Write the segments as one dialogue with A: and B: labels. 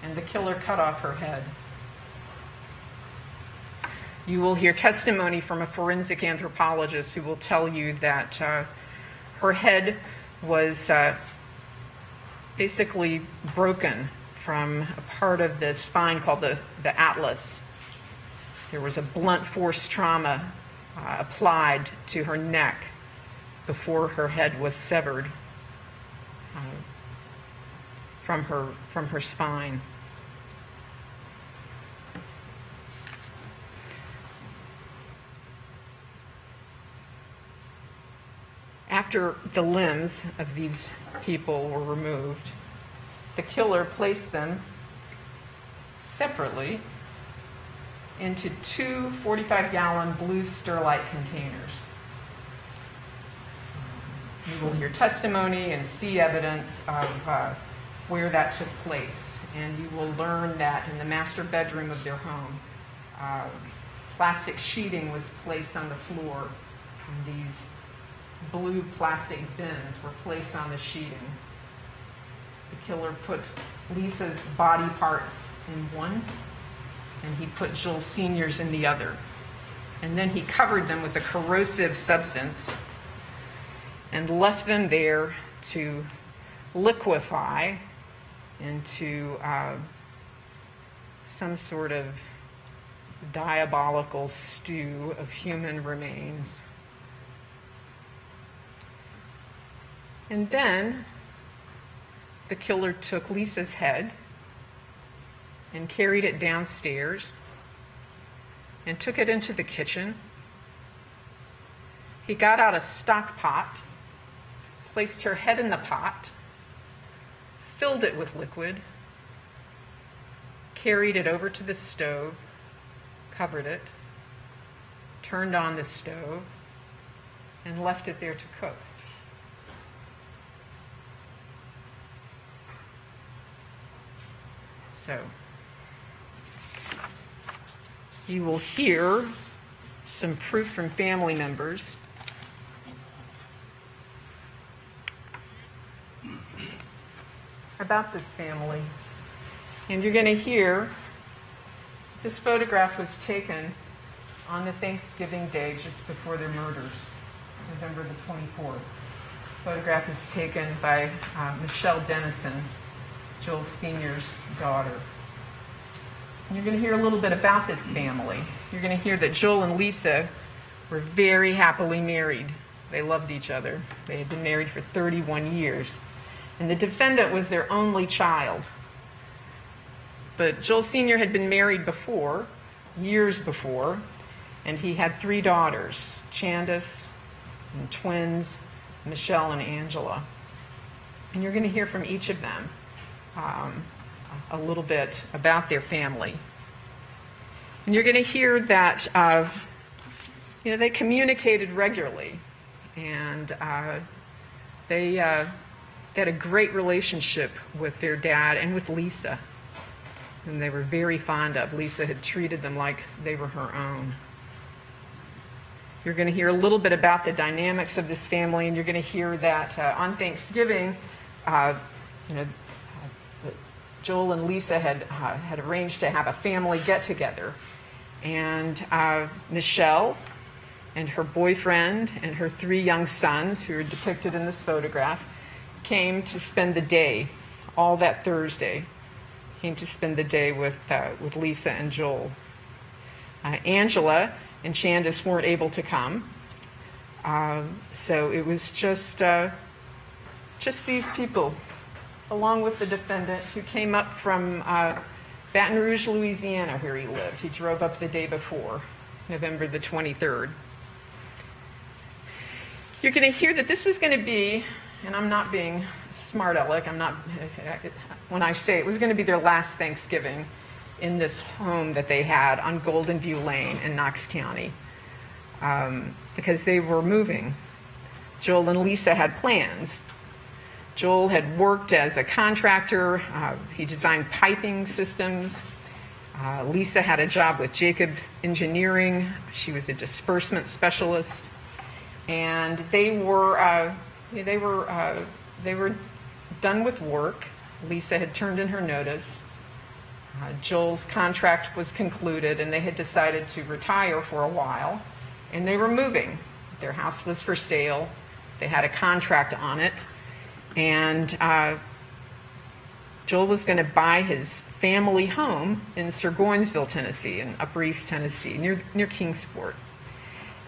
A: and the killer cut off her head. You will hear testimony from a forensic anthropologist who will tell you that her head was basically broken from a part of the spine called the atlas. There was a blunt force trauma applied to her neck before her head was severed from her spine. After the limbs of these people were removed, the killer placed them separately into two 45-gallon blue Sterlite containers. You will hear testimony and see evidence of where that took place. And you will learn that in the master bedroom of their home, plastic sheeting was placed on the floor, and these blue plastic bins were placed on the sheeting. The killer put Lisa's body parts in one, and he put Joel Sr.'s in the other. And then he covered them with a corrosive substance and left them there to liquefy into some sort of diabolical stew of human remains. And then the killer took Lisa's head and carried it downstairs and took it into the kitchen. He got out a stock pot, placed her head in the pot, filled it with liquid, carried it over to the stove, covered it, turned on the stove, and left it there to cook. So, you will hear some proof from family members about this family. And you're going to hear this photograph was taken on the Thanksgiving day just before their murders, November the 24th. The photograph is taken by Michelle Dennison, Joel Sr.'s daughter. And you're going to hear a little bit about this family. You're going to hear that Joel and Lisa were very happily married. They loved each other. They had been married for 31 years. And the defendant was their only child. But Joel Sr. had been married before, years before, and he had 3 daughters, Candace and twins, Michelle and Angela. And you're going to hear from each of them a little bit about their family. And you're going to hear that they communicated regularly, and they had a great relationship with their dad and with Lisa, and they were very fond of. Lisa had treated them like they were her own. You're going to hear a little bit about the dynamics of this family, and you're going to hear that on Thanksgiving, Joel and Lisa had arranged to have a family get-together. And Michelle and her boyfriend and her 3 young sons, who are depicted in this photograph, came to spend the day, all that Thursday, came to spend the day with Lisa and Joel. Angela and Candace weren't able to come, so it was just these people, along with the defendant, who came up from Baton Rouge, Louisiana, where he lived. He drove up the day before, November the 23rd. You're going to hear that this was going to be, and I'm not being smart aleck, when I say it was going to be their last Thanksgiving in this home that they had on Golden View Lane in Knox County, because they were moving. Joel and Lisa had plans. Joel had worked as a contractor. He designed piping systems. Lisa had a job with Jacobs Engineering. She was a disbursement specialist. And they were done with work. Lisa had turned in her notice. Joel's contract was concluded, and they had decided to retire for a while, and they were moving. Their house was for sale. They had a contract on it, and Joel was going to buy his family home in Surgoinsville, Tennessee, in Upper East Tennessee, near Kingsport.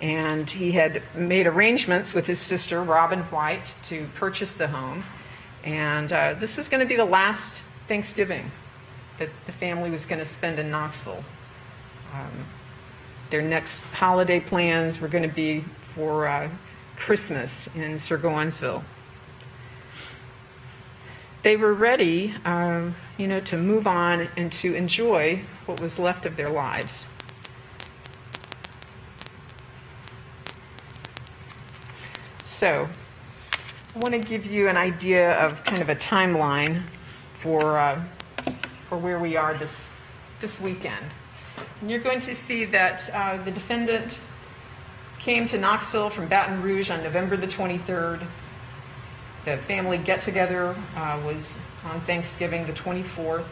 A: And he had made arrangements with his sister, Robin White, to purchase the home. And this was going to be the last Thanksgiving that the family was going to spend in Knoxville. Their next holiday plans were going to be for Christmas in Surgoinsville. They were ready, to move on and to enjoy what was left of their lives. So, I want to give you an idea of kind of a timeline for where we are this weekend. And you're going to see that the defendant came to Knoxville from Baton Rouge on November the 23rd. The family get-together was on Thanksgiving the 24th.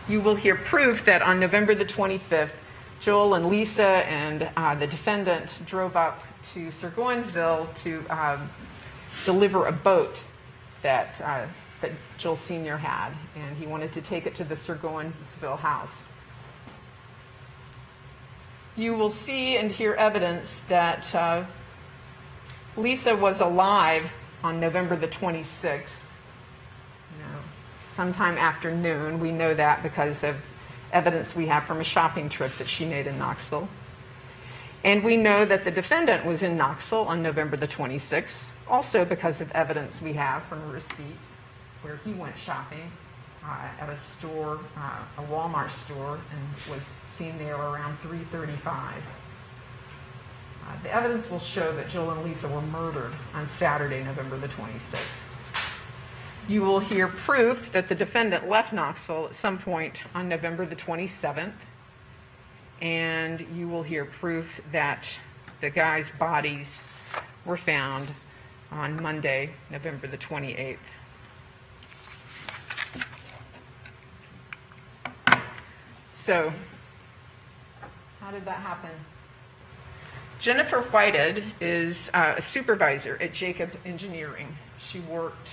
A: You will hear proof that on November the 25th, Joel and Lisa and the defendant drove up to Surgoinsville to deliver a boat that Joel Sr. had, and he wanted to take it to the Surgoinsville house. You will see and hear evidence that Lisa was alive on November the 26th, sometime after noon. We know that because of evidence we have from a shopping trip that she made in Knoxville. And we know that the defendant was in Knoxville on November the 26th, also because of evidence we have from a receipt where he went shopping at a store, a Walmart store, and was seen there around 3:35. The evidence will show that Joel and Lisa were murdered on Saturday, November the 26th. You will hear proof that the defendant left Knoxville at some point on November the 27th, and you will hear proof that the guys' bodies were found on Monday, November the 28th. So, how did that happen? Jennifer Whitehead is a supervisor at Jacob Engineering. She worked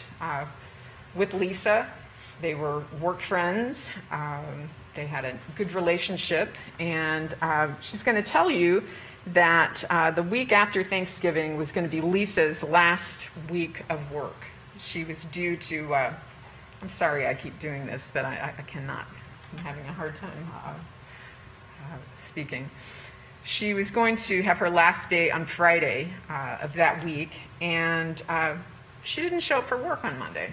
A: with Lisa. They were work friends. They had a good relationship. And she's going to tell you that the week after Thanksgiving was going to be Lisa's last week of work. She was due to, I'm sorry I keep doing this, but I cannot. I'm having a hard time speaking. She was going to have her last day on Friday of that week, and she didn't show up for work on Monday.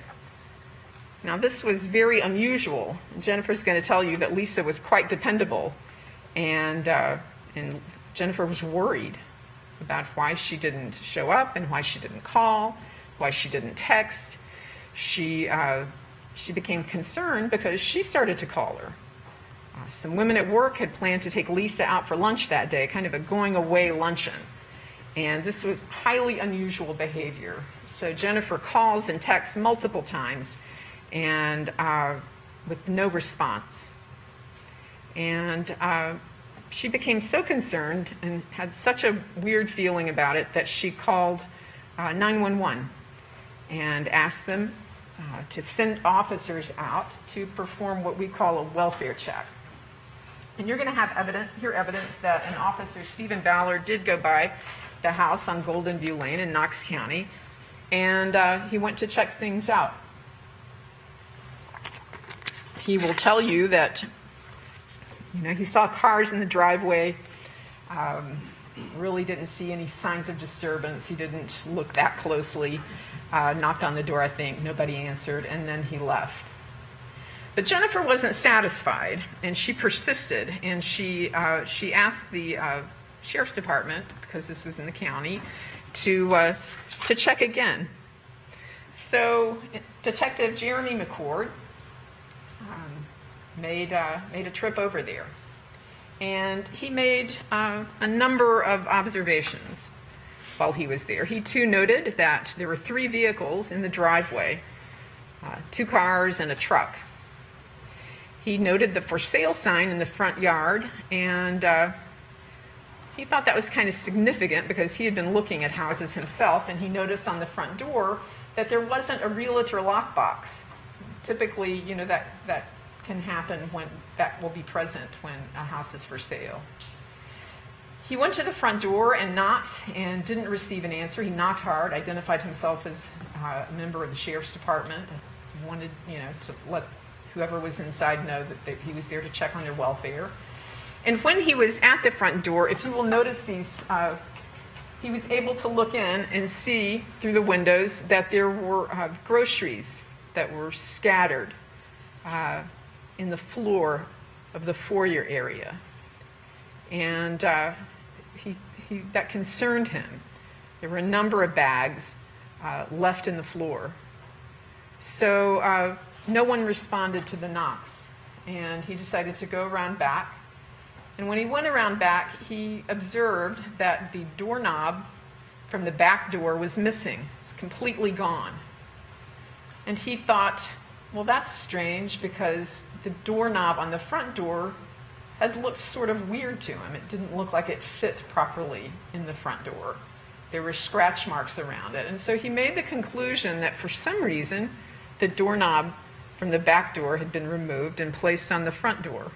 A: Now, this was very unusual. Jennifer's going to tell you that Lisa was quite dependable, and Jennifer was worried about why she didn't show up and why she didn't call, why she didn't text. She became concerned because she started to call her. Some women at work had planned to take Lisa out for lunch that day, kind of a going-away luncheon. And this was highly unusual behavior. So Jennifer calls and texts multiple times, and with no response. And she became so concerned and had such a weird feeling about it that she called 911 and asked them to send officers out to perform what we call a welfare check. And you're going to have hear evidence that an officer, Stephen Ballard, did go by the house on Golden View Lane in Knox County, and he went to check things out. He will tell you that he saw cars in the driveway, really didn't see any signs of disturbance. He didn't look that closely, knocked on the door, I think, nobody answered, and then he left. But Jennifer wasn't satisfied, and she persisted, and she asked the sheriff's department, because this was in the county, to check again. So Detective Jeremy McCord made a trip over there, and he made a number of observations while he was there. He too noted that there were 3 vehicles in the driveway, 2 cars and a truck. he noted the for sale sign in the front yard, and he thought that was kind of significant because he had been looking at houses himself, and he noticed on the front door that there wasn't a realtor lockbox. Typically, you know, that can happen when that will be present when a house is for sale. He went to the front door and knocked and didn't receive an answer. He knocked hard, identified himself as a member of the sheriff's department. He wanted, you know, to let whoever was inside know that he was there to check on their welfare. And when he was at the front door, if you will notice these, he was able to look in and see through the windows that there were groceries that were scattered in the floor of the foyer area. And that concerned him. There were a number of bags left in the floor. So no one responded to the knocks, and he decided to go around back. And when he went around back, he observed that the doorknob from the back door was missing. It's completely gone. And he thought, well, that's strange, because the doorknob on the front door had looked sort of weird to him. It didn't look like it fit properly in the front door. There were scratch marks around it. And so he made the conclusion that for some reason, the doorknob from the back door had been removed and placed on the front door.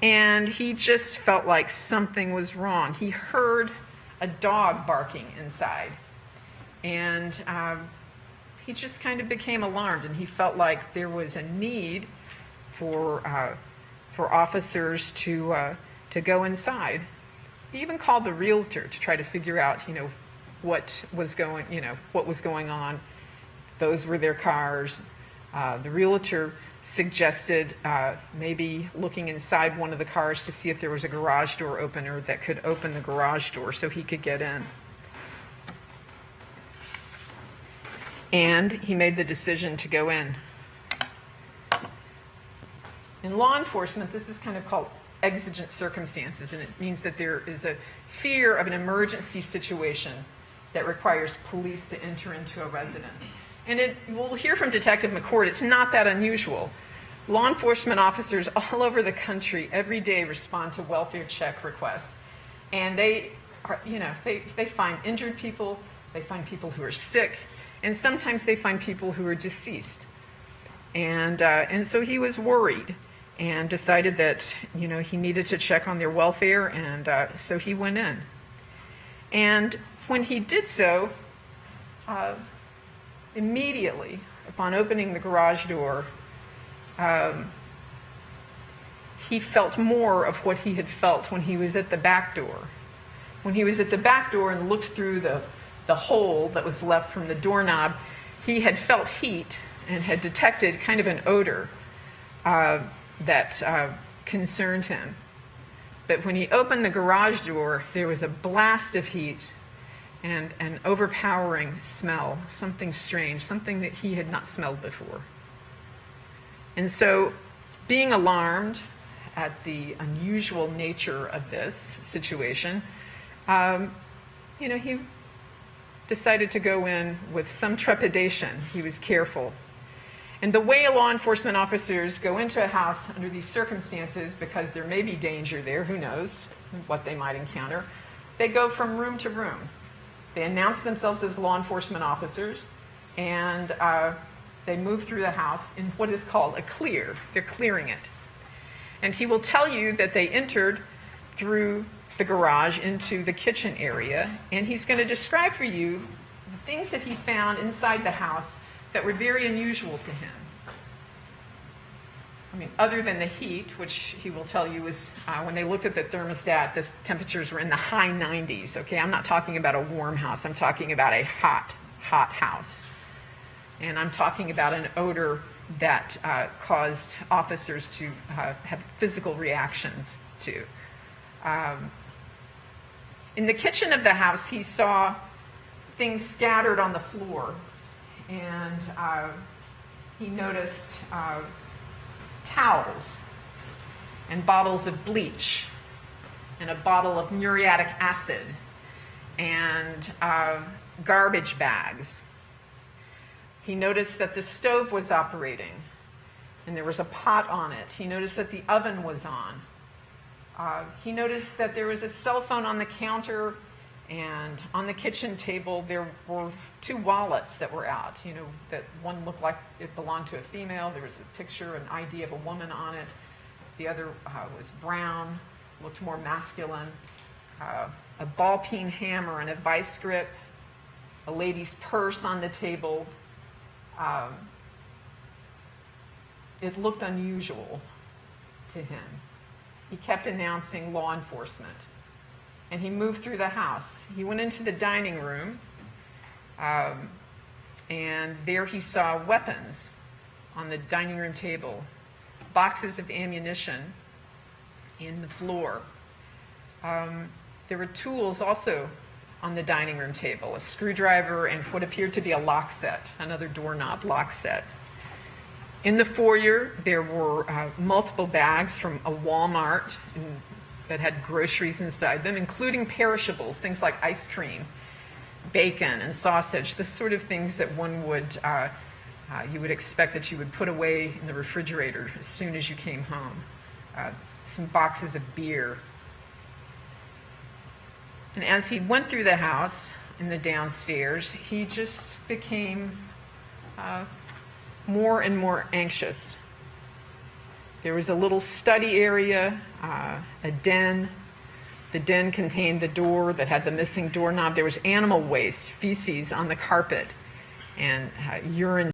A: And he just felt like something was wrong. He heard a dog barking inside. And he just kind of became alarmed, and he felt like there was a need for officers to go inside. He even called the realtor to try to figure out, you know, what was going on. Those were their cars. The realtor suggested maybe looking inside one of the cars to see if there was a garage door opener that could open the garage door so he could get in. And he made the decision to go in. In law enforcement, this is kind of called exigent circumstances, and it means that there is a fear of an emergency situation that requires police to enter into a residence. And we'll hear from Detective McCord, it's not that unusual. Law enforcement officers all over the country every day respond to welfare check requests. And they find injured people, they find people who are sick, and sometimes they find people who are deceased. And so he was worried and decided that, you know, he needed to check on their welfare, and so he went in. And when he did so, immediately upon opening the garage door, he felt more of what he had felt when he was at the back door. When he was at the back door and looked through the hole that was left from the doorknob, he had felt heat and had detected kind of an odor that concerned him. But when he opened the garage door, there was a blast of heat and an overpowering smell, something strange, something that he had not smelled before. And so, being alarmed at the unusual nature of this situation, he decided to go in with some trepidation. He was careful. And the way law enforcement officers go into a house under these circumstances, because there may be danger there, who knows what they might encounter, they go from room to room. They announce themselves as law enforcement officers, and they move through the house in what is called a clear. They're clearing it. And he will tell you that they entered through the garage into the kitchen area, and he's going to describe for you the things that he found inside the house that were very unusual to him. I mean, other than the heat, which he will tell you is, when they looked at the thermostat, the temperatures were in the high 90s, okay? I'm not talking about a warm house. I'm talking about a hot house. And I'm talking about an odor that caused officers to have physical reactions to. In the kitchen of the house, he saw things scattered on the floor, and he noticed towels and bottles of bleach and a bottle of muriatic acid and garbage bags. He noticed that the stove was operating, and there was a pot on it. He noticed that the oven was on. He noticed that there was a cell phone on the counter, and on the kitchen table there were 2 wallets that were out. That one looked like it belonged to a female. There was a picture, an ID of a woman on it. The other was brown, looked more masculine. A ball-peen hammer and a vice grip. A lady's purse on the table. It looked unusual to him. He kept announcing law enforcement. And he moved through the house. He went into the dining room, and there he saw weapons on the dining room table, boxes of ammunition in the floor. There were tools also on the dining room table, a screwdriver and what appeared to be a lock set, another doorknob lock set. In the foyer, there were multiple bags from a Walmart that had groceries inside them, including perishables, things like ice cream, bacon, and sausage, the sort of things that you would expect that you would put away in the refrigerator as soon as you came home. Some boxes of beer. And as he went through the house in the downstairs, he just became more and more anxious. There was a little study area, a den. The den contained the door that had the missing doorknob. There was animal waste, feces on the carpet, and urine